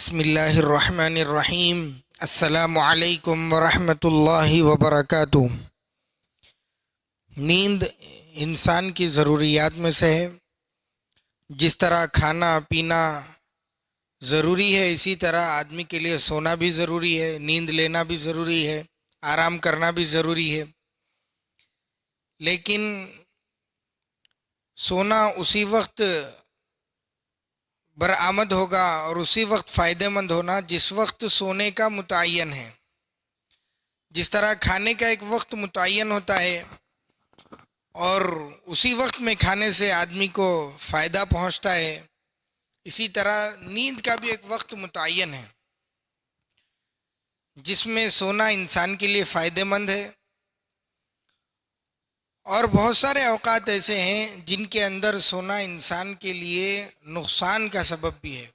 بسم اللہ الرحمن الرحیم۔ السلام علیکم ورحمۃ اللہ وبرکاتہ۔ نیند انسان کی ضروریات میں سے ہے۔ جس طرح کھانا پینا ضروری ہے، اسی طرح آدمی کے لیے سونا بھی ضروری ہے، نیند لینا بھی ضروری ہے، آرام کرنا بھی ضروری ہے۔ لیکن سونا اسی وقت برآمد ہوگا اور اسی وقت فائدہ مند ہونا جس وقت سونے کا متعین ہے۔ جس طرح کھانے کا ایک وقت متعین ہوتا ہے اور اسی وقت میں کھانے سے آدمی کو فائدہ پہنچتا ہے، اسی طرح نیند کا بھی ایک وقت متعین ہے جس میں سونا انسان کے لیے فائدہ مند ہے۔ اور بہت سارے اوقات ایسے ہیں جن کے اندر سونا انسان کے لیے نقصان کا سبب بھی ہے۔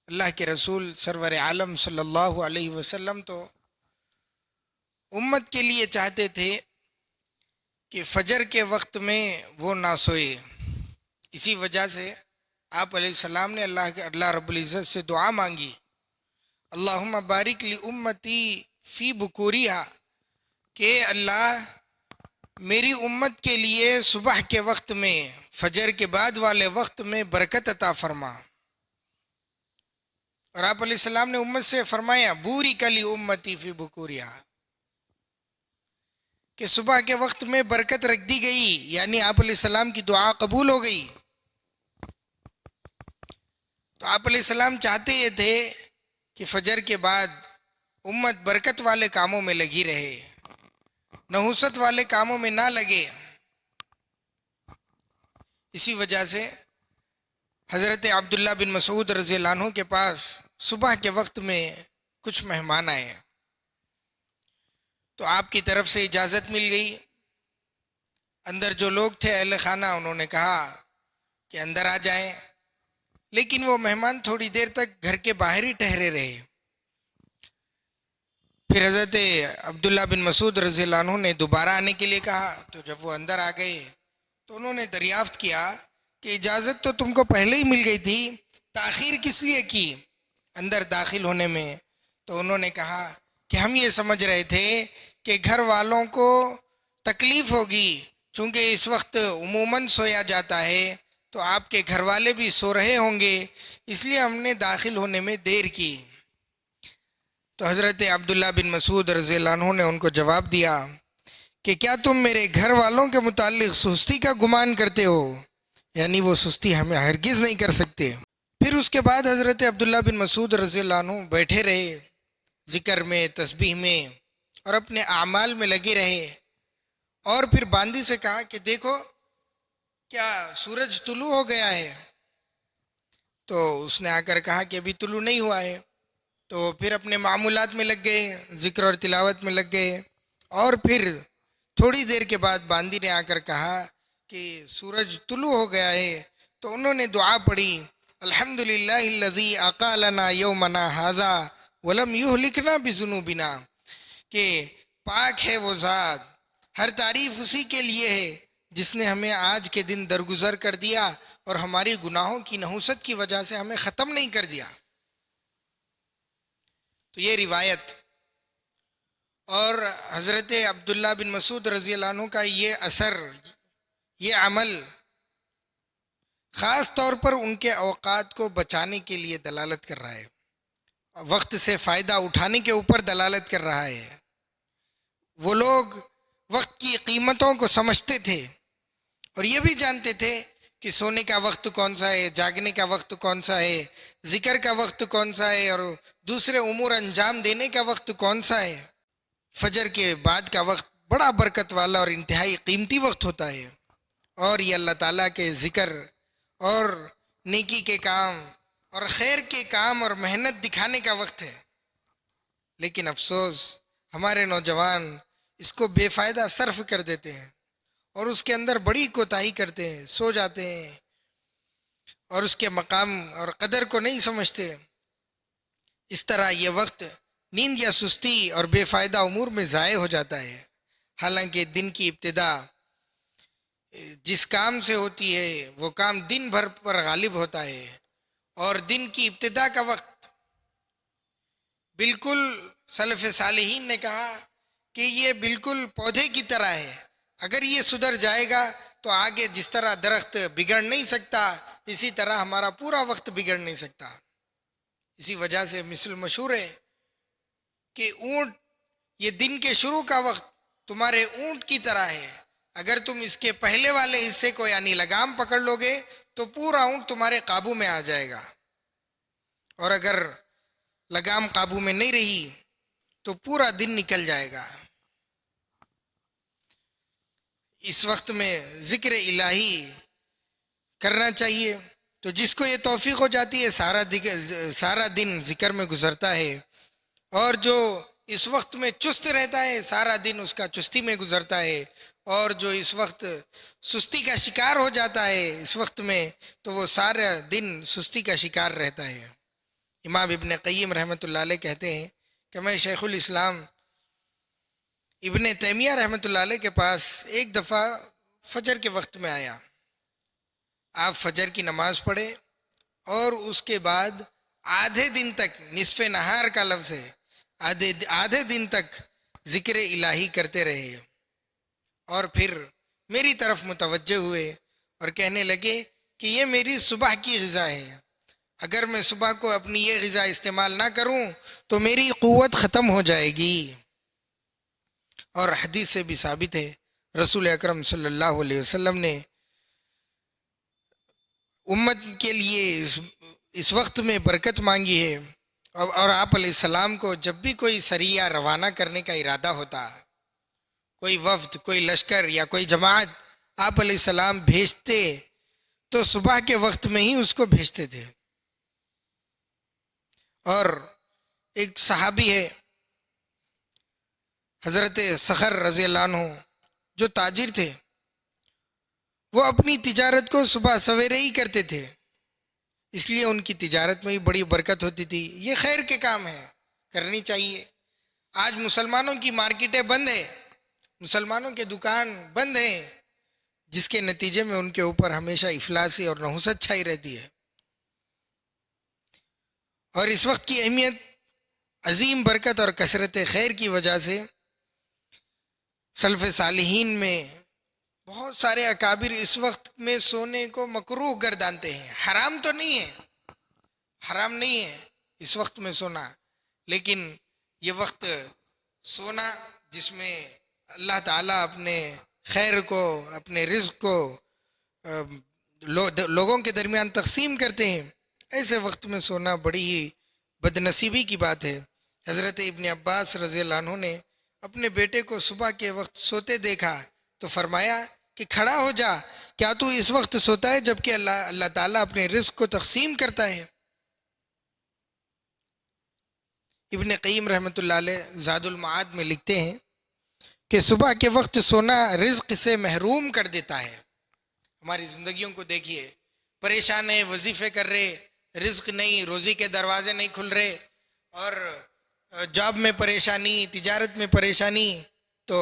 اللہ کے رسول سرور عالم صلی اللہ علیہ وسلم تو امت کے لیے چاہتے تھے کہ فجر کے وقت میں وہ نہ سوئے۔ اسی وجہ سے آپ علیہ السلام نے اللہ رب العزت سے دعا مانگی، اللہم بارک لی امتی فی بکوریہا، کہ اللہ میری امت کے لیے صبح کے وقت میں، فجر کے بعد والے وقت میں برکت عطا فرما۔ اور آپ علیہ السلام نے امت سے فرمایا بورک لی امتی فی بکوریہا، کہ صبح کے وقت میں برکت رکھ دی گئی، یعنی آپ علیہ السلام کی دعا قبول ہو گئی۔ تو آپ علیہ السلام چاہتے یہ تھے کہ فجر کے بعد امت برکت والے کاموں میں لگی رہے، نحوست والے کاموں میں نہ لگے۔ اسی وجہ سے حضرت عبداللہ بن مسعود رضی اللہ عنہ کے پاس صبح کے وقت میں کچھ مہمان آئے، تو آپ کی طرف سے اجازت مل گئی۔ اندر جو لوگ تھے اہل خانہ، انہوں نے کہا کہ اندر آ جائیں، لیکن وہ مہمان تھوڑی دیر تک گھر کے باہر ہی ٹھہرے رہے۔ پھر حضرت عبداللہ بن مسعود رضی اللہ عنہ نے دوبارہ آنے کے لیے کہا، تو جب وہ اندر آ گئے تو انہوں نے دریافت کیا کہ اجازت تو تم کو پہلے ہی مل گئی تھی، تاخیر کس لیے کی اندر داخل ہونے میں؟ تو انہوں نے کہا کہ ہم یہ سمجھ رہے تھے کہ گھر والوں کو تکلیف ہوگی، چونکہ اس وقت عموماً سویا جاتا ہے تو آپ کے گھر والے بھی سو رہے ہوں گے، اس لیے ہم نے داخل ہونے میں دیر کی۔ تو حضرت عبداللہ بن مسعود رضی اللہ عنہ نے ان کو جواب دیا کہ کیا تم میرے گھر والوں کے متعلق سستی کا گمان کرتے ہو؟ یعنی وہ سستی ہمیں ہرگز نہیں کر سکتے۔ پھر اس کے بعد حضرت عبداللہ بن مسعود رضی اللہ عنہ بیٹھے رہے، ذکر میں، تسبیح میں اور اپنے اعمال میں لگے رہے، اور پھر باندی سے کہا کہ دیکھو کیا سورج طلوع ہو گیا ہے؟ تو اس نے آ کر کہا کہ ابھی طلوع نہیں ہوا ہے۔ تو پھر اپنے معمولات میں لگ گئے، ذکر اور تلاوت میں لگ گئے، اور پھر تھوڑی دیر کے بعد باندی نے آ کر کہا کہ سورج طلوع ہو گیا ہے۔ تو انہوں نے دعا پڑھی، الحمدللہ الذی اقالنا یومنا ھذا ولم یہلکنا بذنوبنا، کہ پاک ہے وہ ذات، ہر تعریف اسی کے لیے ہے جس نے ہمیں آج کے دن درگزر کر دیا اور ہماری گناہوں کی نحوست کی وجہ سے ہمیں ختم نہیں کر دیا۔ تو یہ روایت اور حضرت عبداللہ بن مسعود رضی اللہ عنہ کا یہ اثر، یہ عمل خاص طور پر ان کے اوقات کو بچانے کے لیے دلالت کر رہا ہے، وقت سے فائدہ اٹھانے کے اوپر دلالت کر رہا ہے۔ وہ لوگ وقت کی قیمتوں کو سمجھتے تھے اور یہ بھی جانتے تھے کہ سونے کا وقت کون سا ہے، جاگنے کا وقت کون سا ہے، ذکر کا وقت کون سا ہے، اور دوسرے امور انجام دینے کا وقت کون سا ہے۔ فجر کے بعد کا وقت بڑا برکت والا اور انتہائی قیمتی وقت ہوتا ہے، اور یہ اللہ تعالیٰ کے ذکر اور نیکی کے کام اور خیر کے کام اور محنت دکھانے کا وقت ہے۔ لیکن افسوس ہمارے نوجوان اس کو بے فائدہ صرف کر دیتے ہیں اور اس کے اندر بڑی کوتاہی کرتے ہیں، سو جاتے ہیں اور اس کے مقام اور قدر کو نہیں سمجھتے۔ اس طرح یہ وقت نیند یا سستی اور بے فائدہ امور میں ضائع ہو جاتا ہے، حالانکہ دن کی ابتدا جس کام سے ہوتی ہے وہ کام دن بھر پر غالب ہوتا ہے، اور دن کی ابتدا کا وقت بالکل سلف صالحین نے کہا کہ یہ بالکل پودے کی طرح ہے، اگر یہ سدھر جائے گا تو آگے جس طرح درخت بگڑ نہیں سکتا اسی طرح ہمارا پورا وقت بگڑ نہیں سکتا۔ اسی وجہ سے مثل مشہور ہے کہ اونٹ، یہ دن کے شروع کا وقت تمہارے اونٹ کی طرح ہے، اگر تم اس کے پہلے والے حصے کو یعنی لگام پکڑ لو گے تو پورا اونٹ تمہارے قابو میں آ جائے گا، اور اگر لگام قابو میں نہیں رہی تو پورا دن نکل جائے گا۔ اس وقت میں ذکر الہی کرنا چاہیے، تو جس کو یہ توفیق ہو جاتی ہے سارا دن ذکر میں گزرتا ہے، اور جو اس وقت میں چست رہتا ہے سارا دن اس کا چستی میں گزرتا ہے، اور جو اس وقت سستی کا شکار ہو جاتا ہے اس وقت میں تو وہ سارا دن سستی کا شکار رہتا ہے۔ امام ابن قیم رحمۃ اللہ علیہ کہتے ہیں کہ میں شیخ الاسلام ابن تیمیہ رحمۃ اللہ علیہ کے پاس ایک دفعہ فجر کے وقت میں آیا، آپ فجر کی نماز پڑھے اور اس کے بعد آدھے دن تک، نصف نہار کا لفظ ہے، آدھے دن تک ذکر الہی کرتے رہے، اور پھر میری طرف متوجہ ہوئے اور کہنے لگے کہ یہ میری صبح کی غذا ہے، اگر میں صبح کو اپنی یہ غذا استعمال نہ کروں تو میری قوت ختم ہو جائے گی۔ اور حدیث سے بھی ثابت ہے، رسول اکرم صلی اللہ علیہ وسلم نے امت کے لیے اس وقت میں برکت مانگی ہے، اور آپ علیہ السلام کو جب بھی کوئی سریہ روانہ کرنے کا ارادہ ہوتا، کوئی وفد، کوئی لشکر یا کوئی جماعت آپ علیہ السلام بھیجتے تو صبح کے وقت میں ہی اس کو بھیجتے تھے۔ اور ایک صحابی ہے حضرت صخر رضی اللہ عنہ جو تاجر تھے، وہ اپنی تجارت کو صبح سویرے ہی کرتے تھے، اس لیے ان کی تجارت میں بھی بڑی برکت ہوتی تھی۔ یہ خیر کے کام ہے، کرنی چاہیے۔ آج مسلمانوں کی مارکیٹیں بند ہیں، مسلمانوں کے دکان بند ہیں، جس کے نتیجے میں ان کے اوپر ہمیشہ افلاسی اور نحوست چھائی رہتی ہے۔ اور اس وقت کی اہمیت، عظیم برکت اور کثرت خیر کی وجہ سے سلف صالحین میں بہت سارے اکابر اس وقت میں سونے کو مکروہ گردانتے ہیں۔ حرام تو نہیں ہے، حرام نہیں ہے اس وقت میں سونا، لیکن یہ وقت سونا جس میں اللہ تعالیٰ اپنے خیر کو، اپنے رزق کو لوگوں کے درمیان تقسیم کرتے ہیں، ایسے وقت میں سونا بڑی ہی بد نصیبی کی بات ہے۔ حضرت ابن عباس رضی اللہ عنہ نے اپنے بیٹے کو صبح کے وقت سوتے دیکھا تو فرمایا کہ کھڑا ہو جا، کیا تو اس وقت سوتا ہے جبکہ اللہ تعالیٰ اپنے رزق کو تقسیم کرتا ہے۔ ابن قیم رحمۃ اللہ علیہ زاد المعاد میں لکھتے ہیں کہ صبح کے وقت سونا رزق سے محروم کر دیتا ہے۔ ہماری زندگیوں کو دیکھیے، پریشان ہے، وظیفے کر رہے، رزق نہیں، روزی کے دروازے نہیں کھل رہے، اور جاب میں پریشانی، تجارت میں پریشانی، تو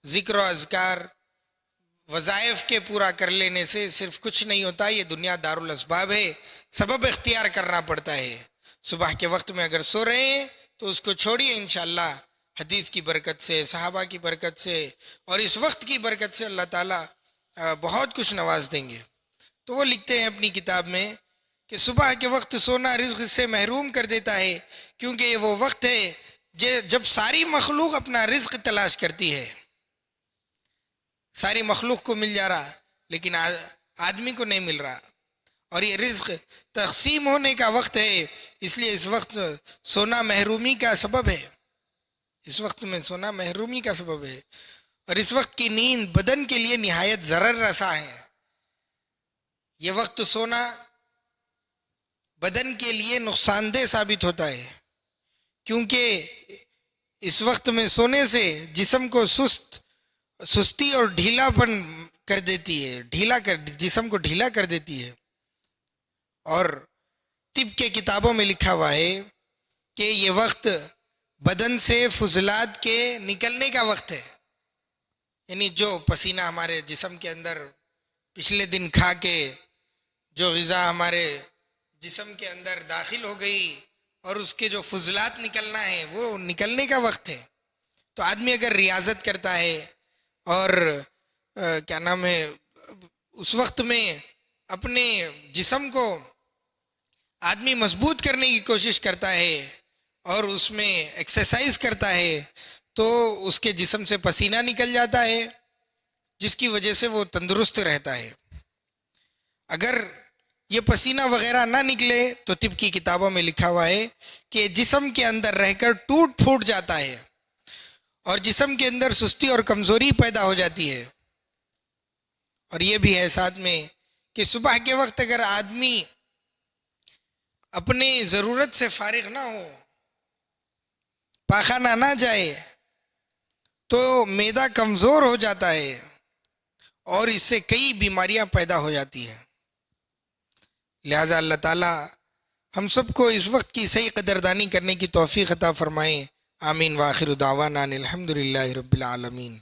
ذکر و اذکار، وظائف کے پورا کر لینے سے صرف کچھ نہیں ہوتا، یہ دنیا دارالاسباب ہے، سبب اختیار کرنا پڑتا ہے۔ صبح کے وقت میں اگر سو رہے ہیں تو اس کو چھوڑیے، انشاءاللہ حدیث کی برکت سے، صحابہ کی برکت سے اور اس وقت کی برکت سے اللہ تعالیٰ بہت کچھ نواز دیں گے۔ تو وہ لکھتے ہیں اپنی کتاب میں کہ صبح کے وقت سونا رزق سے محروم کر دیتا ہے، کیونکہ یہ وہ وقت ہے جب ساری مخلوق اپنا رزق تلاش کرتی ہے۔ ساری مخلوق کو مل جا رہا لیکن آدمی کو نہیں مل رہا، اور یہ رزق تقسیم ہونے کا وقت ہے، اس لیے اس وقت سونا محرومی کا سبب ہے، اس وقت میں سونا محرومی کا سبب ہے، اور اس وقت کی نیند بدن کے لیے نہایت ضرر رساں ہے۔ یہ وقت سونا بدن کے لیے نقصان دہ ثابت ہوتا ہے، کیونکہ اس وقت میں سونے سے جسم کو سستی اور ڈھیلا پن کر دیتی ہے، جسم کو ڈھیلا کر دیتی ہے۔ اور طب کے کتابوں میں لکھا ہوا ہے کہ یہ وقت بدن سے فضلات کے نکلنے کا وقت ہے، یعنی جو پسینہ ہمارے جسم کے اندر پچھلے دن کھا کے جو غذا ہمارے جسم کے اندر داخل ہو گئی اور اس کے جو فضلات نکلنا ہے وہ نکلنے کا وقت ہے. تو آدمی اگر ریاضت کرتا ہے اور کیا نام ہے اس وقت میں اپنے جسم کو آدمی مضبوط کرنے کی کوشش کرتا ہے اور اس میں ایکسرسائز کرتا ہے تو اس کے جسم سے پسینہ نکل جاتا ہے جس کی وجہ سے وہ تندرست رہتا ہے. اگر یہ پسینہ وغیرہ نہ نکلے تو طب کی کتابوں میں لکھا ہوا ہے کہ جسم کے اندر رہ کر ٹوٹ پھوٹ جاتا ہے اور جسم کے اندر سستی اور کمزوری پیدا ہو جاتی ہے. اور یہ بھی ہے ساتھ میں کہ صبح کے وقت اگر آدمی اپنی ضرورت سے فارغ نہ ہو، پاخانہ نہ جائے تو معدہ کمزور ہو جاتا ہے اور اس سے کئی بیماریاں پیدا ہو جاتی ہیں. لہذا اللہ تعالی ہم سب کو اس وقت کی صحیح قدردانی کرنے کی توفیق عطا فرمائیں. آمین. وآخر دعوانا الحمدللہ رب العالمین.